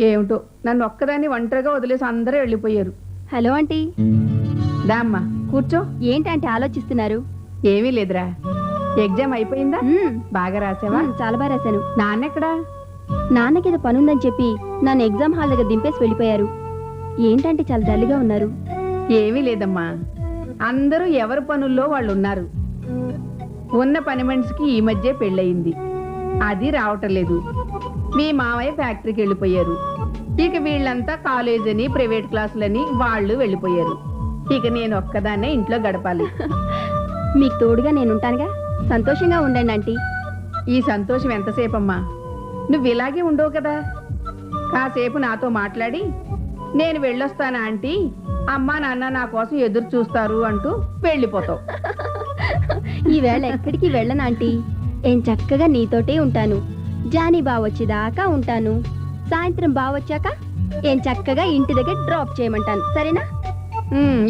ఏమిటో నన్ను ఒక్కదాన్ని ఒంటరిగా వదిలేసి అందరూ వెళ్ళిపోయారు. Hello aunty. దామ్మా కూర్చో. ఏంటంటే ఆలోచిస్తున్నారు? ఏమీ లేదురా. ఎగ్జామ్ అయిపోయిందా? బాగా రాసావా? చాలా బాగా రాశాను. నాన్నెక్కడా? నాన్నకేదో పనుందని చెప్పి నన్ను ఎగ్జామ్ హాల్ దగ్గర దింపేసి వెళ్ళిపోయారు. ఏంటంటే చాలా డల్గా ఉన్నారు. ఏమీ లేదమ్మా, అందరూ ఎవరి పనుల్లో వాళ్ళు ఉన్నారు. ఉన్న పని మనిషికి ఈ మధ్య పెళ్ళయింది, అది రావటం లేదు. మీ మావయ్య ఫ్యాక్టరీకి వెళ్ళిపోయారు. ఇక వీళ్ళంతా కాలేజ్ అని ప్రైవేట్ క్లాసులని వాళ్ళు వెళ్ళిపోయారు. ఇక నేను ఒక్కదాన్నే ఇంట్లో గడపాలి. మీకు తోడుగా నేనుంటానుగా, సంతోషంగా ఉండండి ఆంటీ. ఈ సంతోషం ఎంతసేపమ్మా? నువ్వు ఇలాగే ఉండవు కదా. కాసేపు నాతో మాట్లాడి నేను వెళ్ళొస్తానా ఆంటీ, అమ్మా నాన్న నా కోసం ఎదురు చూస్తారు అంటూ వెళ్ళిపోతావు. ఈవేళ ఎక్కడికి వెళ్ళను ఆంటీ. ఏం చక్కగా నీతోటే ఉంటాను. జానీ బావొచ్చేదాకా ఉంటాను. సాయంత్రం బావొచ్చాక ఏం చక్కగా ఇంటి దగ్గర డ్రాప్ చేయమంటాను, సరేనా?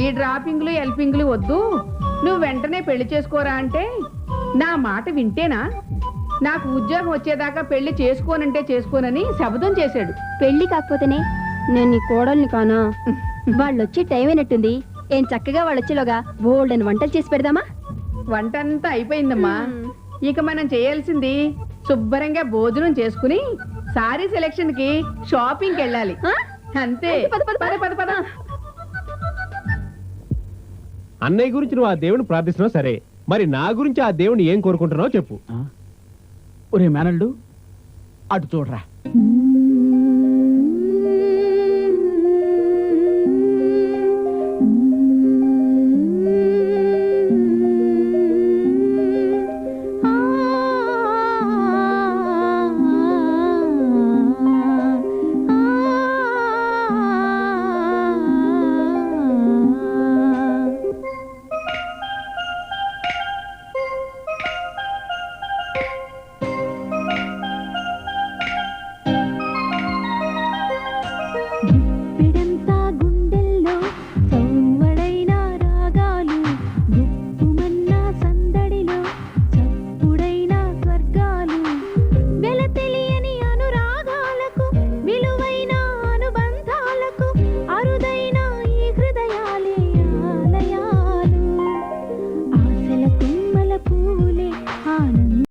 ఈ డ్రాపింగ్లు హెల్పింగ్లు వద్దు. నువ్వు వెంటనే పెళ్లి చేసుకోరా అంటే నా మాట వింటేనా? నాకు ఉద్యోగం వచ్చేదాకా పెళ్లి చేసుకోనంటే చేసుకోనని శబదం చేశాడు. పెళ్లి కాకపోతేనే నేను నీ కోడల్ని కానా? వాళ్ళు వచ్చే టైం అయినట్టుంది. ఏం చక్కగా వాళ్ళు వచ్చేలోగా బోల్డని వంటలు చేసి పెడదామా? వంట అంతా అయిపోయిందమ్మా. ఇక మనం చేయాల్సింది శుభ్రంగా భోజనం చేసుకుని సారీ సెలెక్షన్ కి షాపింగ్కి వెళ్ళాలి, అంతే. అన్నయ్య గురించి నువ్వు ఆ దేవుని ప్రార్థిస్తున్నావు సరే, మరి నా గురించి ఆ దేవుని ఏం కోరుకుంటున్నావు చెప్పు. ఒరే మేనల్డు, అటు చూడరా.